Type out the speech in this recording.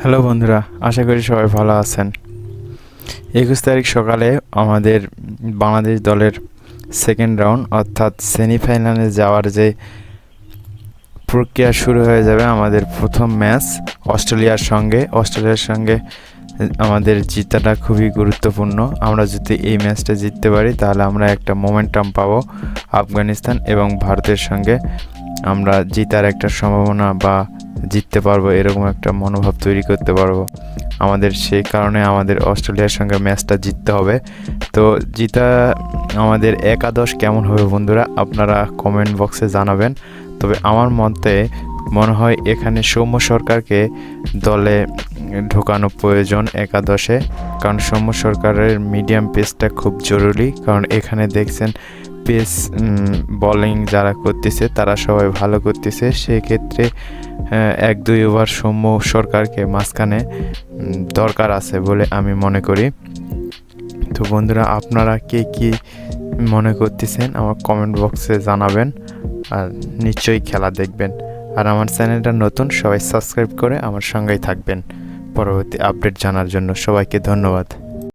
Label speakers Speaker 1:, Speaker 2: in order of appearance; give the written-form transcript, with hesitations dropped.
Speaker 1: Hello বন্ধুরা, আশা করি সবাই ভালো আছেন। 21 তারিখ সকালে আমাদের বাংলাদেশ দলের সেকেন্ড রাউন্ড অর্থাৎ সেমিফাইনালে যাওয়ার যে প্রক্রিয়া শুরু হয়ে যাবে। আমাদের প্রথম ম্যাচ অস্ট্রেলিয়ার সঙ্গে আমাদের জিতাটা খুবই গুরুত্বপূর্ণ। আমরা যদি এই ম্যাচটা জিততে পারি তাহলে আমরা একটা মোমেন্টাম পাবো আফগানিস্তান এবং ভারতের সঙ্গে আমরা জিতার একটা সম্ভাবনা বা জিততে পারবো এরকম একটা মনোভাব তৈরি করতে পারবো। আমাদের সেই কারণে আমাদের অস্ট্রেলিয়ার সঙ্গে ম্যাচটা জিততে হবে। তো জিতা আমাদের একাদশ কেমন হবে বন্ধুরা, আপনারা কমেন্ট বক্সে জানাবেন। তবে আমার মতে মনে হয় এখানে সৌম্য সরকারকে দলে ঢোকানো প্রয়োজন একাদশে, কারণ সৌম্য সরকারের মিডিয়াম পেসটা খুব জরুরি। কারণ এখানে দেখছেন পেস বোলিং যারা করতেছে তারা সবাই ভালো করতেছে, সেক্ষেত্রে 1-2 ওভার সৌম্য সরকারকে মাঝখানে দরকার আছে বলে আমি মনে করি। তো বন্ধুরা, আপনারা কে কী মনে করতেছেন আমার কমেন্ট বক্সে জানাবেন, আর নিশ্চয়ই খেলা দেখবেন। আর আমার চ্যানেলটা নতুন, সবাই সাবস্ক্রাইব করে আমার সঙ্গেই থাকবেন পরবর্তী আপডেট জানার জন্য। সবাইকে ধন্যবাদ।